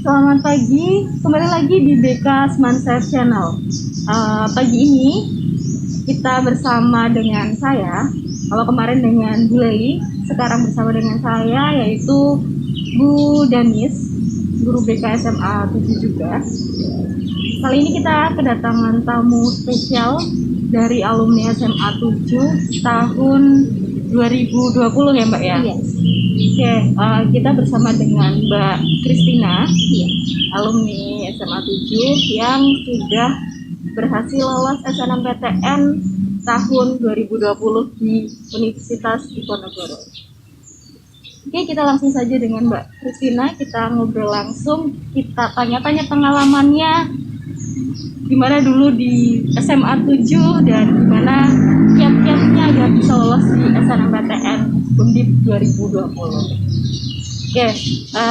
Selamat pagi, kembali lagi di BK Smanset Channel. Pagi ini kita bersama dengan saya, kalau kemarin dengan Bu Leli, sekarang bersama dengan saya yaitu Bu Danis, guru BK SMA 7 juga. Kali ini kita kedatangan tamu spesial dari alumni SMA 7 tahun 2020 ya Mbak ya? Iya. Oke, kita bersama dengan Mbak Kristina, Iya. alumni SMA 7 yang sudah berhasil lolos SNMPTN tahun 2020 di Universitas Diponegoro. Oke, kita langsung saja dengan Mbak Kristina, kita ngobrol langsung, kita tanya-tanya pengalamannya gimana dulu di SMA 7 dan gimana kiat-kiatnya agar bisa lolos di SNMPTN Undip 2020. Oke,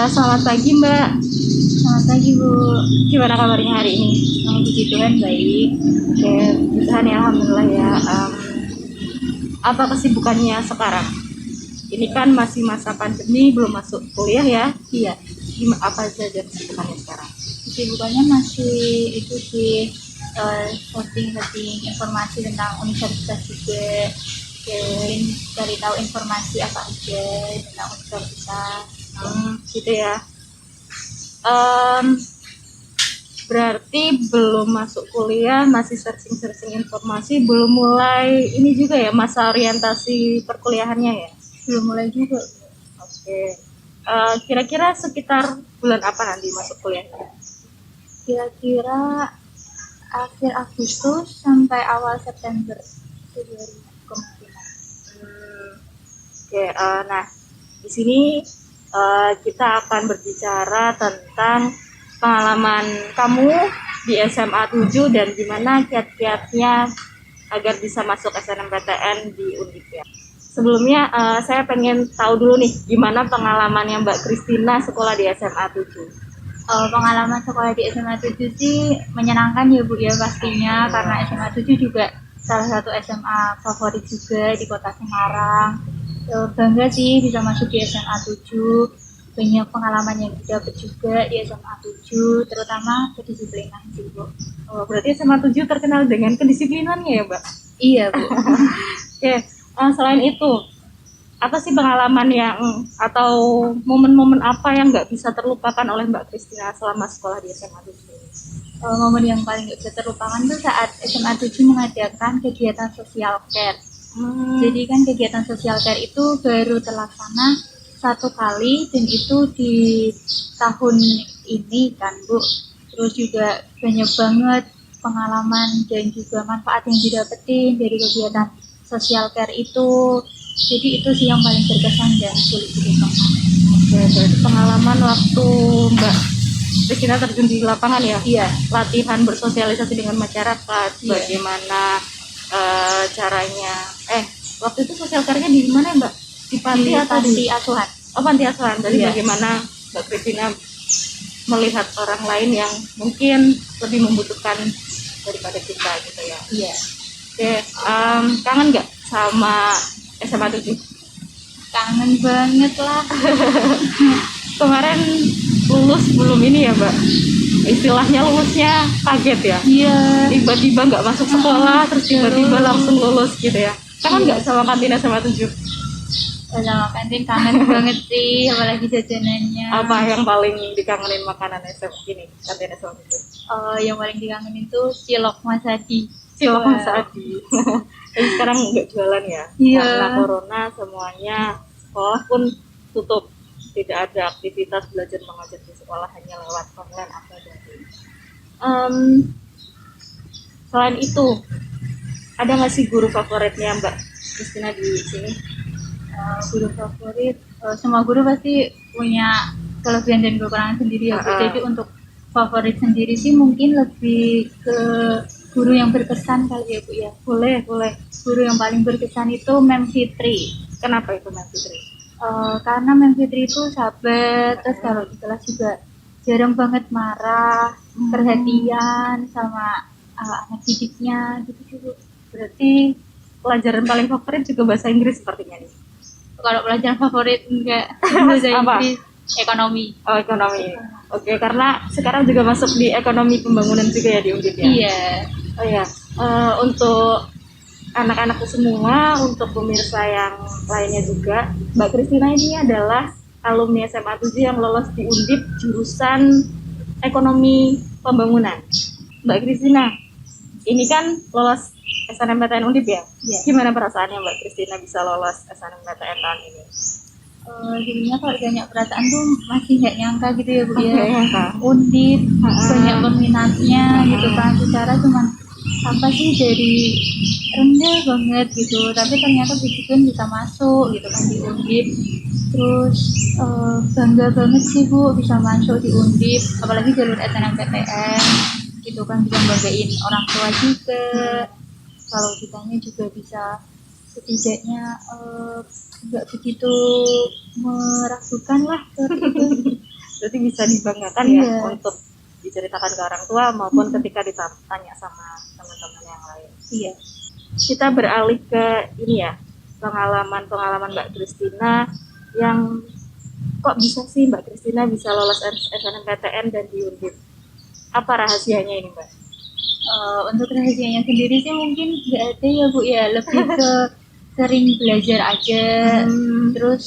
selamat pagi Mbak. Selamat pagi Bu. Gimana kabarnya hari ini? Puji Tuhan baik. Oke, puji Tuhan ya, alhamdulillah ya. Apa kesibukannya sekarang? Ini kan masih masa pandemi, belum masuk kuliah ya. Iya. Apa saja kesibukannya sekarang? Kesibukannya masih itu sih posting informasi tentang universitas juga. Mungkin cari tahu informasi apa aja tentang universitas. Gitu ya. Berarti belum masuk kuliah, masih searching informasi, belum mulai ini juga ya, masa orientasi perkuliahannya ya? Belum mulai juga. Oke. Kira-kira sekitar bulan apa nanti masuk kuliahnya? Kira-kira akhir Agustus sampai awal September 2020 kemungkinan. Oke, nah di sini kita akan berbicara tentang pengalaman kamu di SMA 7 dan gimana kiat-kiatnya agar bisa masuk SNMPTN di Undip ya. Sebelumnya saya pengen tahu dulu nih gimana pengalamannya Mbak Kristina sekolah di SMA 7. Pengalaman sekolah di SMA 7 sih menyenangkan ya Bu ya pastinya, karena SMA 7 juga salah satu SMA favorit juga di kota Semarang. Bangga sih bisa masuk di SMA 7, banyak pengalaman yang didapat juga di SMA 7, terutama kedisiplinan sih Bu. Berarti SMA 7 terkenal dengan kedisiplinannya ya Mbak? Iya Bu. Oke, selain itu apa sih pengalaman yang atau momen-momen apa yang nggak bisa terlupakan oleh Mbak Kristina selama sekolah di SMA 7 ini? Momen yang paling nggak bisa terlupakan tuh saat SMA 7 mengadakan kegiatan social care. Jadi kan kegiatan sosial care itu baru terlaksana satu kali dan itu di tahun ini kan Bu. Terus juga banyak banget pengalaman dan juga manfaat yang didapetin dari kegiatan sosial care itu. Jadi itu sih yang paling berkesan dan sulit dilupakan. Oke, berarti pengalaman waktu Mbak Kristina terjun di lapangan ya? Iya. Latihan bersosialisasi dengan masyarakat, Iya. bagaimana caranya. Waktu itu sosial care-nya di mana Mbak? Di panti atau panti asuhan? Oh, panti asuhan. Jadi Iya. bagaimana Mbak Kristina melihat orang lain yang mungkin lebih membutuhkan daripada kita gitu ya? Iya. Oke, kangen nggak sama SMA 7? Kangen banget lah. Kemarin lulus belum ini ya Mbak? Istilahnya lulusnya kaget ya? Iya. Tiba-tiba nggak masuk sekolah, terus tiba-tiba langsung lulus gitu ya? Kangen nggak sama kantin SMA 7? Sama kantin kangen banget sih, apalagi jajanannya. Apa yang paling dikangenin makanan SMA ini, kantin SMA 7? Yang paling dikangenin tuh cilok Mas Adi. Cilok Mas Adi. Tapi sekarang nggak jualan ya? Iya. Karena corona semuanya, sekolah pun tutup. Tidak ada aktivitas belajar mengajar di sekolah, hanya lewat online atau daring. Selain itu, ada nggak sih guru favoritnya Mbak Kristina di sini? Guru favorit, semua guru pasti punya kelebihan dan kekurangan sendiri ya Bu. Jadi untuk favorit sendiri sih mungkin lebih ke guru yang berkesan kali ya Bu ya. Boleh. Guru yang paling berkesan itu Mem Fitri. Kenapa itu Mem Fitri? Karena Mem Fitri itu sahabat, terus kalau di kelas juga jarang banget marah, perhatian sama anak didiknya gitu sih Bu. Berarti pelajaran paling favorit juga bahasa Inggris sepertinya nih. Kalau pelajaran favorit enggak bahasa Inggris, ekonomi. Oh, ekonomi. Oke, karena sekarang juga masuk di ekonomi pembangunan juga ya di Undip ya. Iya. Oh ya, untuk anak-anakku semua, untuk pemirsa yang lainnya juga, Mbak Kristina ini adalah alumni SMA 7 yang lolos di Undip jurusan ekonomi pembangunan. Mbak Kristina, ini kan lolos SNMPTN Undip ya? Iya. Gimana perasaannya Mbak Kristina bisa lolos SNMPTN tahun ini? Jadinya kalau banyak perasaan tuh masih nggak nyangka gitu ya Bu ya. nyangka. Undip banyak peminatnya gitu kan, secara cuman apa sih dari rendah banget gitu, tapi ternyata puji Tuhan bisa masuk gitu kan di Undip. Terus bangga banget sih Bu bisa masuk di Undip, apalagi jalur SNMPTN gitu kan, bisa banggain orang tua juga. Kalau kitanya juga bisa setidaknya nggak begitu meragukan lah seperti itu. Berarti bisa dibanggakan Iya. ya untuk diceritakan ke orang tua maupun ketika ditanya sama teman-teman yang lain. Iya. Kita beralih ke ini ya, pengalaman Mbak Kristina yang kok bisa sih Mbak Kristina bisa lolos SNMPTN dan di Undip. Apa rahasianya ini Mbak? Untuk rahasianya sendiri sih mungkin nggak ada ya Bu ya, lebih ke sering belajar aja. Terus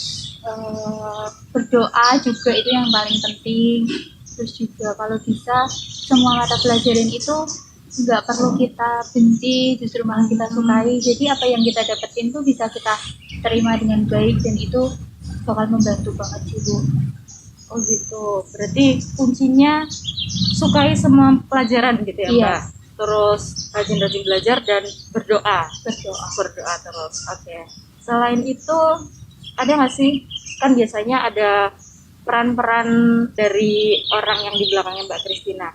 berdoa juga itu yang paling penting. Terus juga kalau bisa semua mata pelajaran itu nggak perlu kita benci, justru malah kita sukai. Jadi apa yang kita dapetin tuh bisa kita terima dengan baik, dan itu bakal membantu banget sih Bu. Oh gitu, berarti kuncinya sukai semua pelajaran gitu ya Mbak? Terus rajin-rajin belajar dan berdoa terus. Oke. Selain itu ada nggak sih, kan biasanya ada peran-peran dari orang yang di belakangnya Mbak Kristina,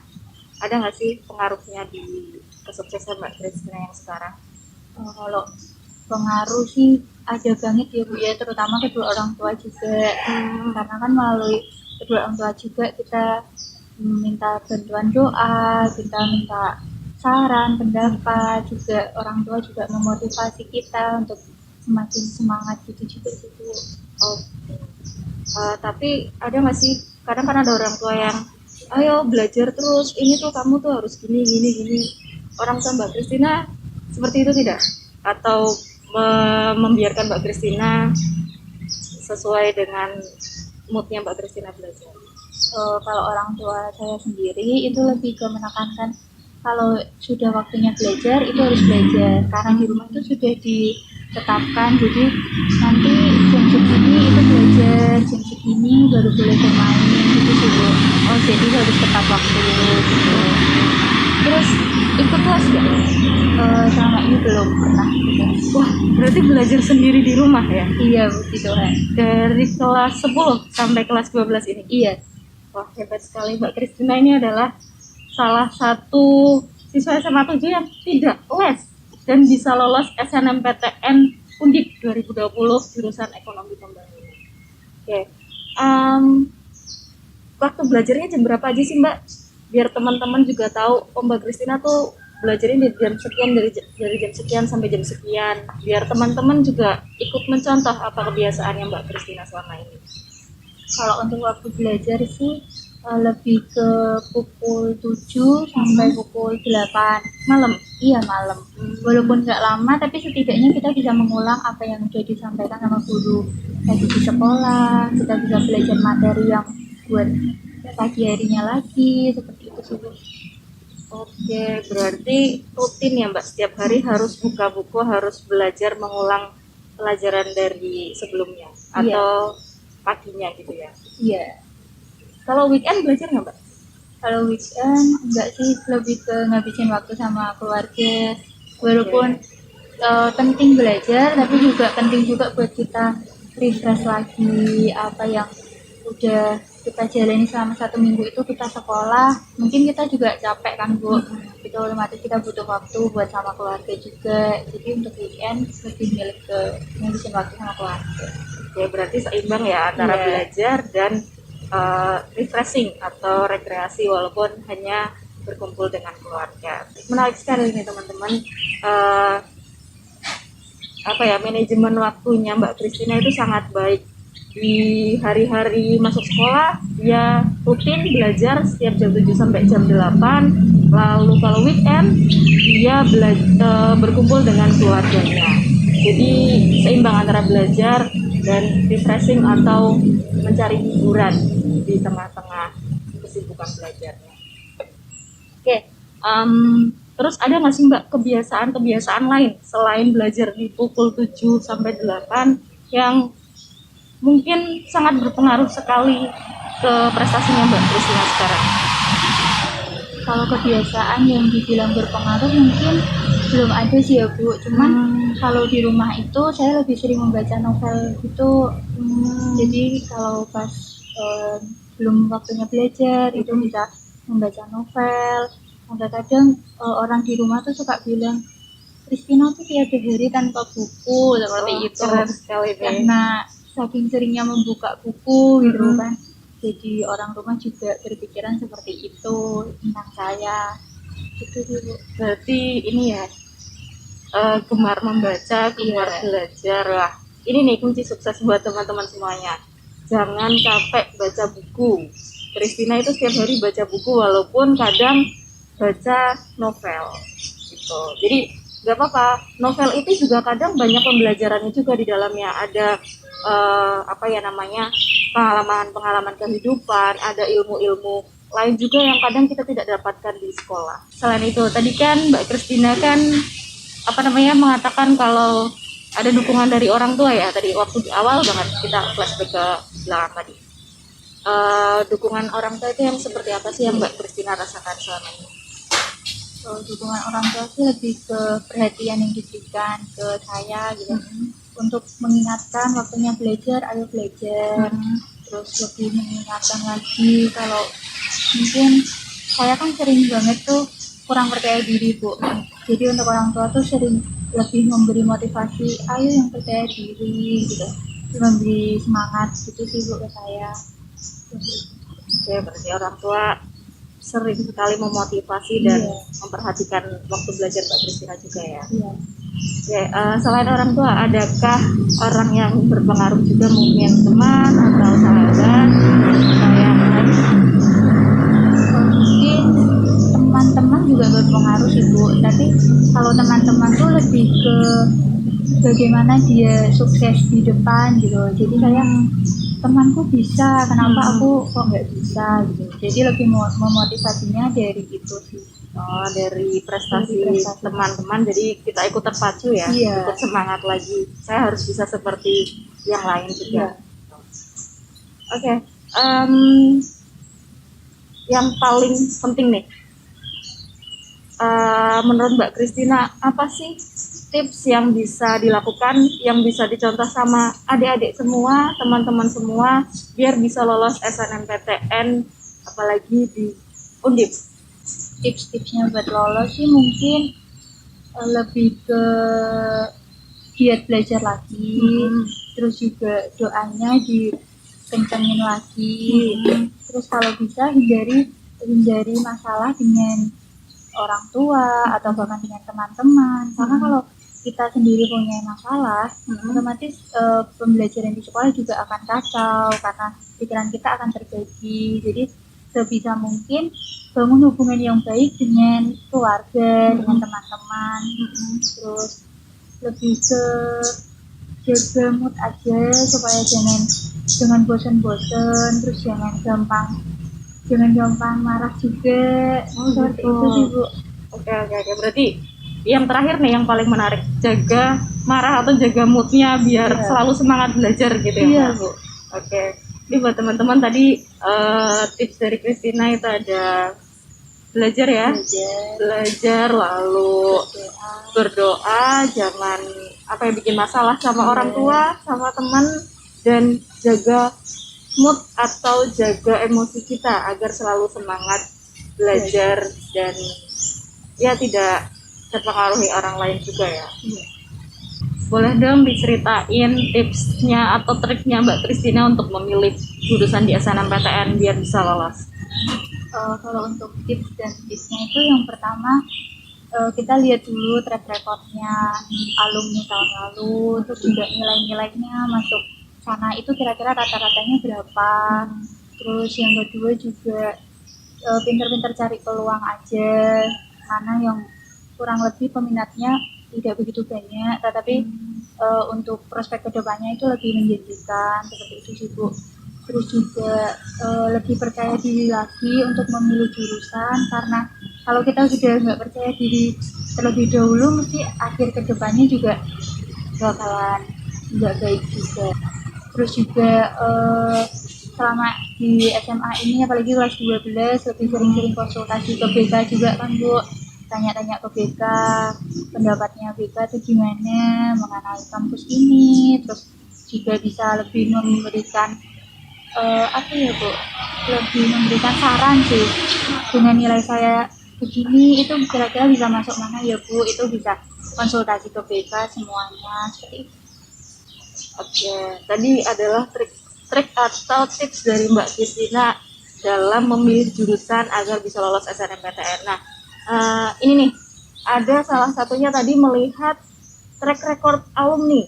ada nggak sih pengaruhnya di kesuksesan Mbak Kristina yang sekarang? Kalau pengaruh sih ada banget ya Bu ya, terutama kedua orang tua juga. Karena kan melalui kedua orang tua juga kita minta bantuan doa, kita minta saran, pendapat, juga orang tua juga memotivasi kita untuk semakin semangat gitu juga sih Bu. Tapi ada nggak sih, kadang kan ada orang tua yang ayo belajar terus, ini tuh kamu tuh harus gini. Orang tua Mbak Kristina seperti itu tidak? Atau membiarkan Mbak Kristina sesuai dengan moodnya Mbak Kristina belajar? Kalau orang tua saya sendiri itu lebih ke menekankan kalau sudah waktunya belajar itu harus belajar, karena di rumah itu sudah ditetapkan, jadi nanti jam segini itu belajar, jam segini baru boleh bermain gitu sih Bu. Jadi harus tepat waktu gitu. Terus ikut kelas nggak? Selama ini belum pernah gitu. Wah, berarti belajar sendiri di rumah ya? Iya Bu, gitu kan. Dari kelas 10 sampai kelas 12 ini? Iya. Wah, hebat sekali Mbak Kristina, ini adalah salah satu siswa SMA 7 yang tidak les dan bisa lolos SNMPTN Undip 2020 jurusan ekonomi pembangunan. Oke. Waktu belajarnya jam berapa aja sih Mbak? Biar teman-teman juga tahu, Mbak Kristina tuh belajarnya di jam sekian, dari jam sekian sampai jam sekian, biar teman-teman juga ikut mencontoh apa kebiasaannya Mbak Kristina selama ini. Kalau untuk waktu belajar sih lebih ke pukul 7 sampai pukul 8 malam. Iya, malam. Walaupun nggak lama, tapi setidaknya kita bisa mengulang apa yang sudah disampaikan sama guru tadi di sekolah. Kita bisa belajar materi yang buat pagi harinya lagi, seperti itu sih. Oke, berarti rutin ya Mbak, setiap hari harus buka buku, harus belajar mengulang pelajaran dari sebelumnya, atau paginya gitu ya? Iya. Kalau weekend belajar nggak Mbak? Kalau weekend enggak sih, lebih ke ngabisin waktu sama keluarga. Walaupun penting belajar, tapi juga penting juga buat kita refresh lagi apa yang udah kita jalani selama 1 minggu itu. Kita sekolah, mungkin kita juga capek kan Bu, itu otomatis kita butuh waktu buat sama keluarga juga. Jadi untuk weekend lebih milik ke ngabisin waktu sama keluarga. Oke, berarti seimbang ya antara belajar dan refreshing atau rekreasi, walaupun hanya berkumpul dengan keluarga. Menarik sekali nih teman-teman. Manajemen waktunya Mbak Kristina itu sangat baik. di hari-hari masuk sekolah dia rutin belajar setiap jam 7 sampai jam 8. Lalu kalau weekend dia berkumpul dengan keluarganya. Jadi seimbang antara belajar dan refreshing atau mencari hiburan di tengah-tengah kesibukan belajarnya. Oke, terus ada nggak sih Mbak kebiasaan lain selain belajar di pukul 7 sampai 8 yang mungkin sangat berpengaruh sekali ke prestasinya Mbak Priscilla sekarang? Kalau kebiasaan yang dibilang berpengaruh mungkin belum ada sih ya Bu, cuman kalau di rumah itu saya lebih sering membaca novel gitu. Jadi kalau pas belum waktunya belajar itu bisa membaca novel. Kadang orang di rumah tuh suka bilang Kristina tuh tiada hari tanpa buku seperti itu. Keren sekali nih. Karena saking seringnya membuka buku gitu kan. Jadi orang rumah juga berpikiran seperti itu tentang saya. Gitu dulu. Berarti ini ya gemar membaca, gemar belajar lah. Ini nih kunci sukses buat teman-teman semuanya. Jangan capek baca buku. Kristina itu setiap hari baca buku walaupun kadang baca novel gitu. Jadi nggak apa-apa. Novel itu juga kadang banyak pembelajarannya juga di dalamnya. Ada pengalaman kehidupan, ada ilmu-ilmu lain juga yang kadang kita tidak dapatkan di sekolah. Selain itu, tadi kan Mbak Kristina kan mengatakan kalau ada dukungan dari orang tua ya. Tadi waktu di awal banget kita flashback ke belakang tadi. Dukungan orang tua itu yang seperti apa sih yang Mbak Kristina rasakan selama ini? Dukungan orang tua sih lebih ke perhatian yang diberikan ke saya gitu. Untuk mengingatkan waktunya belajar, ayo belajar. Terus lebih mengingatkan lagi kalau mungkin saya kan sering banget tuh kurang percaya diri Bu. Jadi untuk orang tua tuh sering lebih memberi motivasi, ayo yang percaya diri gitu, memberi semangat gitu sih Bu ke saya. Oke, berarti orang tua sering sekali memotivasi dan memperhatikan waktu belajar Mbak Kristina juga ya. Oke, selain orang tua, adakah orang yang berpengaruh juga, mungkin teman atau sahabat atau yang lain? Mungkin teman-teman juga berpengaruh sih Bu, tapi kalau teman-teman tuh lebih ke bagaimana dia sukses di depan gitu. Jadi saya temanku bisa, kenapa aku kok nggak bisa gitu. Jadi lebih memotivasinya dari itu sih. Dari prestasi teman-teman, jadi kita ikut terpacu ya, ikut semangat lagi. Saya harus bisa seperti yang lain juga. Oke, yang paling penting nih, menurut Mbak Kristina, apa sih tips yang bisa dilakukan, yang bisa dicontoh sama adik-adik semua, teman-teman semua, biar bisa lolos SNMPTN, apalagi di Undip? Tips-tipsnya buat lolos sih mungkin lebih ke giat belajar lagi, terus juga doanya dikencengin lagi, terus kalau bisa hindari masalah dengan orang tua atau bahkan dengan teman-teman, karena kalau kita sendiri punya masalah, otomatis pembelajaran di sekolah juga akan kacau karena pikiran kita akan terbagi. Jadi sebisa mungkin bangun hubungan yang baik dengan keluarga, dengan teman-teman, terus lebih ke jaga mood aja supaya jangan bosan-bosan, terus jangan gampang marah juga. Seperti itu sih Bu. Oke, berarti yang terakhir nih yang paling menarik, jaga marah atau jaga moodnya biar selalu semangat belajar gitu ya Bu. Oke. Ini buat teman-teman tadi tips dari Kristina itu ada belajar ya, belajar lalu berdoa, jangan bikin masalah sama orang tua, sama teman, dan jaga mood atau jaga emosi kita agar selalu semangat belajar dan ya tidak terpengaruhi orang lain juga ya. Boleh dong diceritain tipsnya atau triknya Mbak Kristina untuk memilih jurusan di SNMPTN biar bisa lolos? Kalau untuk tips dan triknya itu yang pertama kita lihat dulu track recordnya alumni tahun lalu, terus juga nilai-nilainya masuk sana itu kira-kira rata-ratanya berapa. Terus yang kedua juga pinter-pinter cari peluang aja, mana yang kurang lebih peminatnya tidak begitu banyak, tetapi untuk prospek kedepannya itu lebih menjanjikan, seperti itu sih Bu. Terus juga lebih percaya diri lagi untuk memilih jurusan, karena kalau kita sudah nggak percaya diri terlebih dahulu, mesti akhir kedepannya juga bakalan nggak baik juga. Terus juga selama di SMA ini apalagi kelas 12 lebih sering-sering konsultasi ke BK juga kan Bu, tanya-tanya ke BK pendapatnya BK itu gimana mengenai kampus ini. Terus juga bisa lebih memberikan apa ya Bu, lebih memberikan saran sih, dengan nilai saya begini itu kira-kira bisa masuk mana ya Bu, itu bisa konsultasi ke BK semuanya seperti itu. Oke, tadi adalah trik atau tips dari Mbak Kristina dalam memilih jurusan agar bisa lolos SNMPTN. Nah, ini nih, ada salah satunya tadi melihat track record alumni,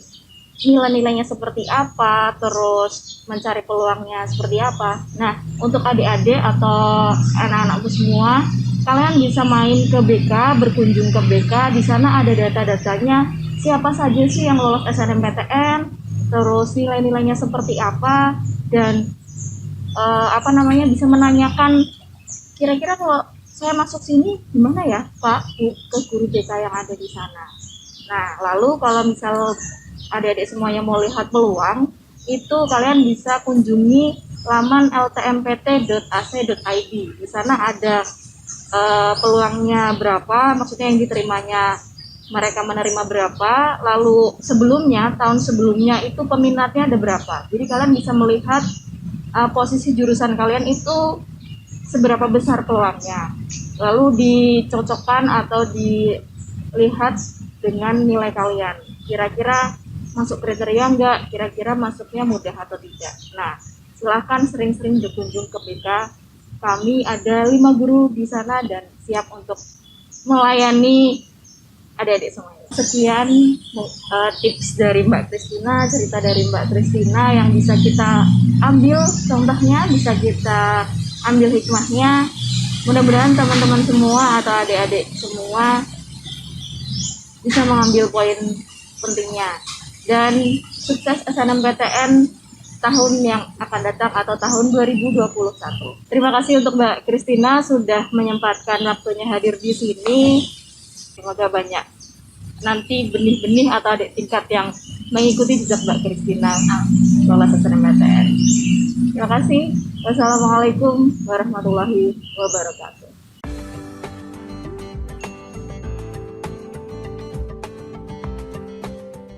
nilai-nilainya seperti apa, terus mencari peluangnya seperti apa. Nah, untuk adik-adik atau anak-anakku semua, kalian bisa main ke BK, berkunjung ke BK. Di sana ada data-datanya, siapa saja sih yang lolos SNMPTN, terus nilai-nilainya seperti apa, dan bisa menanyakan kira-kira kalau saya masuk sini gimana ya Pak ke guru BK yang ada di sana. Nah, lalu kalau misal adik-adik semua yang mau lihat peluang, itu kalian bisa kunjungi laman ltmpt.ac.id. Di sana ada peluangnya berapa, maksudnya yang diterimanya mereka menerima berapa, lalu sebelumnya, tahun sebelumnya itu peminatnya ada berapa. Jadi kalian bisa melihat posisi jurusan kalian itu seberapa besar peluangnya. Lalu dicocokkan atau dilihat dengan nilai kalian. Kira-kira masuk kriteria enggak, kira-kira masuknya mudah atau tidak. Nah, silahkan sering-sering berkunjung ke BK. Kami ada 5 guru di sana dan siap untuk melayani adik-adik semuanya. Sekian tips dari Mbak Kristina, cerita dari Mbak Kristina yang bisa kita ambil contohnya, bisa kita ambil hikmahnya. Mudah-mudahan teman-teman semua atau adik-adik semua bisa mengambil poin pentingnya. Dan sukses SNMPTN tahun yang akan datang atau tahun 2021. Terima kasih untuk Mbak Kristina sudah menyempatkan waktunya hadir di sini. Semoga banyak nanti benih-benih atau adik tingkat yang mengikuti jejak Mbak Kristina lolos SNMPTN. Terima kasih. Wassalamualaikum warahmatullahi wabarakatuh.